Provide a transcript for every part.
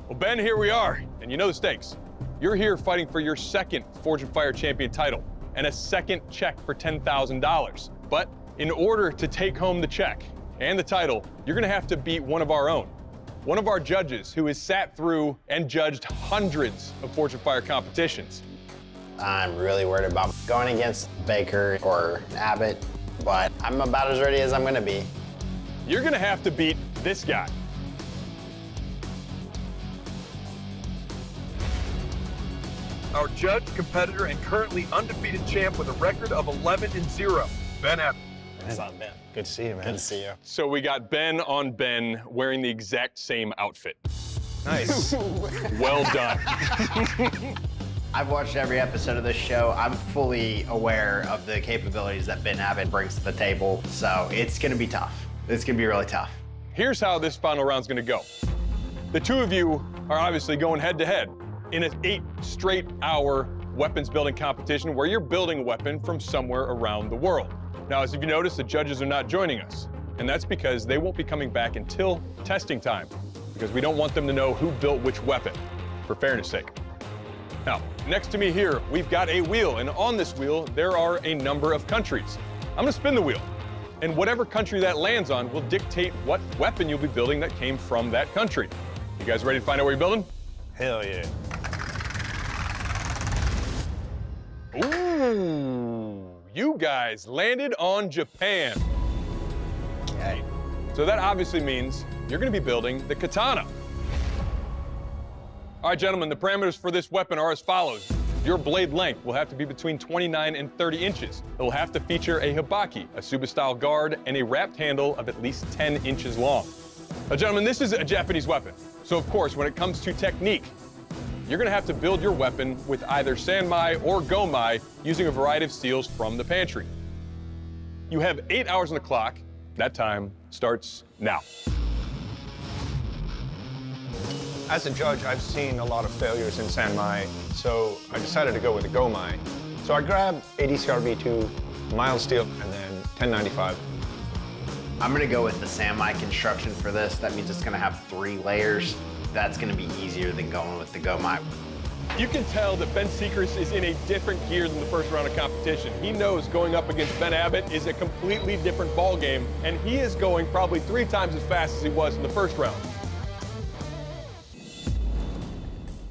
Well, Ben, here we are, and you know the stakes. You're here fighting for your second Forge and Fire champion title and a second check for $10,000. But in order to take home the check and the title, you're gonna have to beat one of our own. One of our judges who has sat through and judged hundreds of Forge and Fire competitions. I'm really worried about going against Baker or Abbott, but I'm about as ready as I'm gonna be. You're gonna have to beat this guy. Our judge, competitor, and currently undefeated champ with a record of 11-0, Ben Abbott. What's up, Ben? Good to see you, man. Good to see you. So we got Ben on Ben wearing the exact same outfit. Nice. Well done. I've watched every episode of this show. I'm fully aware of the capabilities that Ben Abbott brings to the table, so it's gonna be tough. It's gonna be really tough. Here's how this final round's gonna go. The two of you are obviously going head to head in an 8 straight hour weapons building competition where you're building a weapon from somewhere around the world. Now, as if you notice, the judges are not joining us, and that's because they won't be coming back until testing time, because we don't want them to know who built which weapon, for fairness sake. Now, next to me here, we've got a wheel, and on this wheel, there are a number of countries. I'm gonna spin the wheel, and whatever country that lands on will dictate what weapon you'll be building that came from that country. You guys ready to find out what you're building? Hell yeah. Ooh, you guys landed on Japan. Okay. So that obviously means you're gonna be building the Katana. All right, gentlemen, the parameters for this weapon are as follows. Your blade length will have to be between 29 and 30 inches. It will have to feature a hibaki, a Suba-style guard, and a wrapped handle of at least 10 inches long. Now, gentlemen, this is a Japanese weapon. So, of course, when it comes to technique, you're gonna have to build your weapon with either sanmai or gomai using a variety of steels from the pantry. You have 8 hours on the clock. That time starts now. As a judge, I've seen a lot of failures in Sanmai, so I decided to go with the Gomai. So I grabbed ADCR-V2, mild steel, and then 1095. I'm gonna go with the Sanmai construction for this. That means it's gonna have 3 layers. That's gonna be easier than going with the Gomai. You can tell that Ben Secrist is in a different gear than the first round of competition. He knows going up against Ben Abbott is a completely different ball game, and he is going probably 3 times as fast as he was in the first round.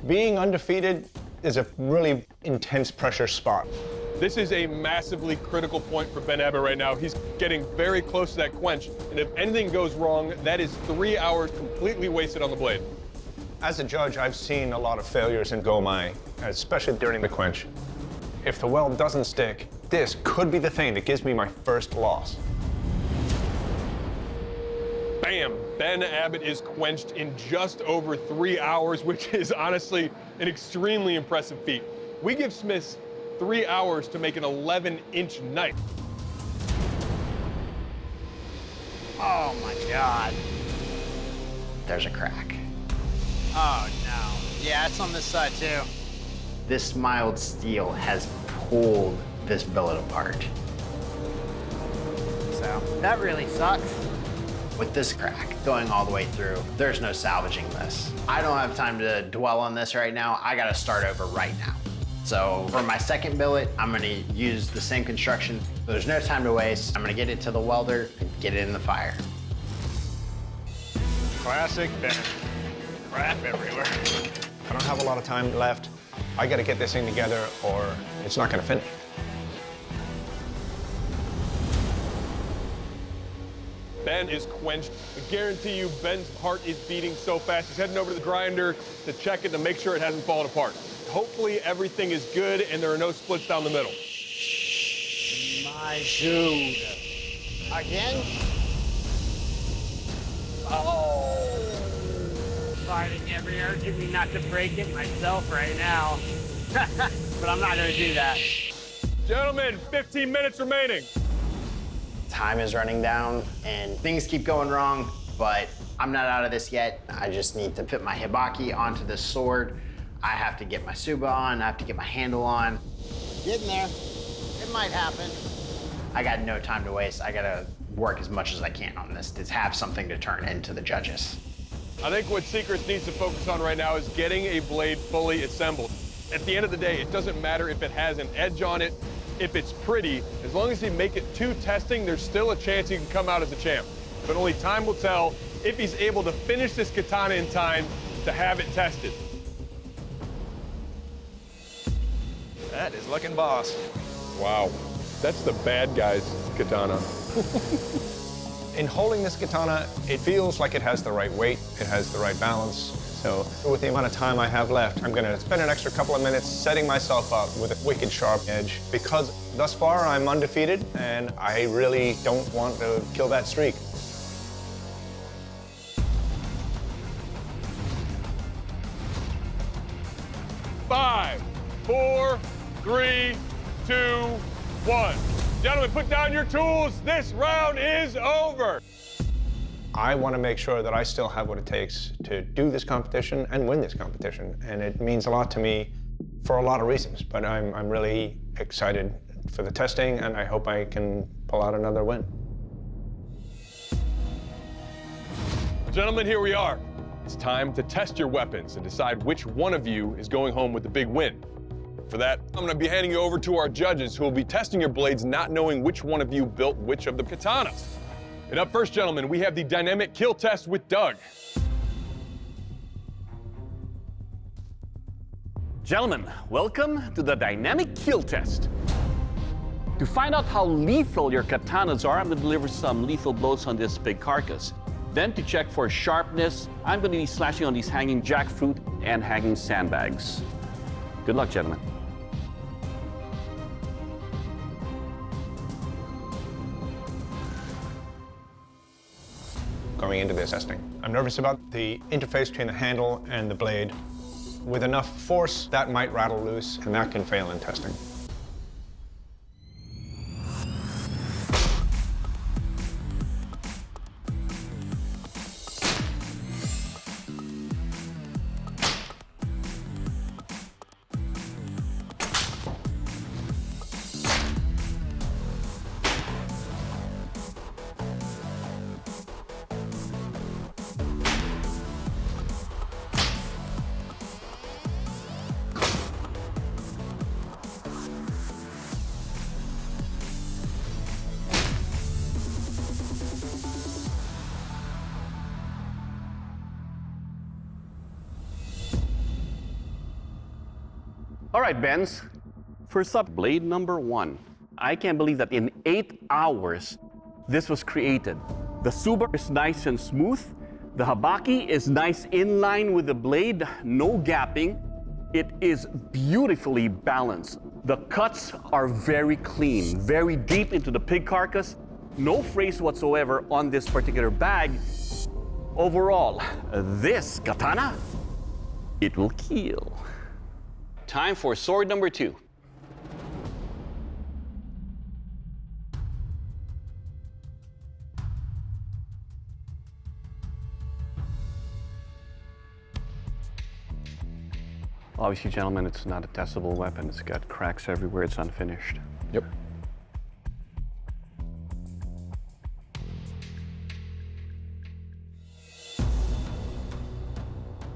Being undefeated is a really intense pressure spot. This is a massively critical point for Ben Abbott right now. He's getting very close to that quench, and if anything goes wrong, that is 3 hours completely wasted on the blade. As a judge, I've seen a lot of failures in Gomai, especially during the quench. If the weld doesn't stick, this could be the thing that gives me my first loss. Bam! Ben Abbott is quenched in just over 3 hours, which is honestly an extremely impressive feat. We give Smiths 3 hours to make an 11-inch knife. Oh my God. There's a crack. Oh no. Yeah, it's on this side too. This mild steel has pulled this billet apart. So that really sucks. With this crack going all the way through, there's no salvaging this. I don't have time to dwell on this right now. I gotta start over right now. So for my second billet, I'm gonna use the same construction. There's no time to waste. I'm gonna get it to the welder and get it in the fire. Classic Ben. Crap everywhere. I don't have a lot of time left. I gotta get this thing together or it's not gonna finish. Ben is quenched. I guarantee you Ben's heart is beating so fast. He's heading over to the grinder to check it to make sure it hasn't fallen apart. Hopefully everything is good and there are no splits down the middle. My dude. Again? Oh! Fighting every urge in me not to break it myself right now. But I'm not gonna do that. Gentlemen, 15 minutes remaining. Time is running down and things keep going wrong, but I'm not out of this yet. I just need to fit my hibaki onto this sword. I have to get my Suba on, I have to get my handle on. Getting there. It might happen. I got no time to waste. I gotta work as much as I can on this to have something to turn into the judges. I think what Secrist needs to focus on right now is getting a blade fully assembled. At the end of the day, it doesn't matter if it has an edge on it, if it's pretty. As long as he make it to testing, there's still a chance he can come out as a champ. But only time will tell if he's able to finish this katana in time to have it tested. That is looking boss. Wow, that's the bad guy's katana. In holding this katana, it feels like it has the right weight, it has the right balance. So with the amount of time I have left, I'm gonna spend an extra couple of minutes setting myself up with a wicked sharp edge, because thus far I'm undefeated and I really don't want to kill that streak. Five, 4, 3, 2, 1. Gentlemen, put down your tools. This round is over. I want to make sure that I still have what it takes to do this competition and win this competition. And it means a lot to me for a lot of reasons, but I'm really excited for the testing, and I hope I can pull out another win. Gentlemen, here we are. It's time to test your weapons and decide which one of you is going home with the big win. For that, I'm gonna be handing you over to our judges who will be testing your blades, not knowing which one of you built which of the katanas. And up first, gentlemen, we have the dynamic kill test with Doug. Gentlemen, welcome to the dynamic kill test. To find out how lethal your katanas are, I'm gonna deliver some lethal blows on this big carcass. Then to check for sharpness, I'm gonna be slashing on these hanging jackfruit and hanging sandbags. Good luck, gentlemen. Going into this testing, I'm nervous about the interface between the handle and the blade. With enough force, that might rattle loose, and that can fail in testing. All right, Benz. First up, blade number 1. I can't believe that in 8 hours, this was created. The suba is nice and smooth. The habaki is nice in line with the blade, no gapping. It is beautifully balanced. The cuts are very clean, very deep into the pig carcass. No frays whatsoever on this particular bag. Overall, this katana, it will kill. Time for sword number 2. Obviously, gentlemen, it's not a testable weapon. It's got cracks everywhere. It's unfinished. Yep.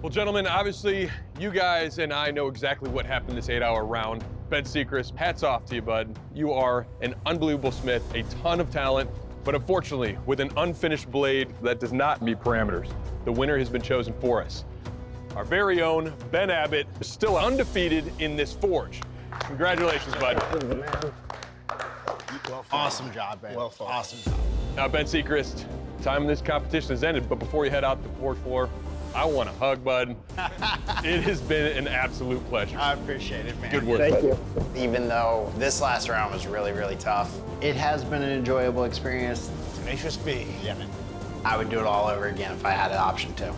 Well, gentlemen, obviously, you guys and I know exactly what happened this 8-hour round. Ben Secrist, hats off to you, bud. You are an unbelievable smith, a ton of talent, but unfortunately, with an unfinished blade that does not meet parameters, the winner has been chosen for us. Our very own Ben Abbott is still undefeated in this forge. Congratulations, bud. Awesome job, Ben. Well fought. Awesome job. Now, Ben Secrist, time in this competition has ended, but before you head out the forge floor, I want a hug, bud. It has been an absolute pleasure. I appreciate it, man. Good work. Thank you. Even though this last round was really, really tough, it has been an enjoyable experience. Tenacious B. Yeah, man. I would do it all over again if I had an option to.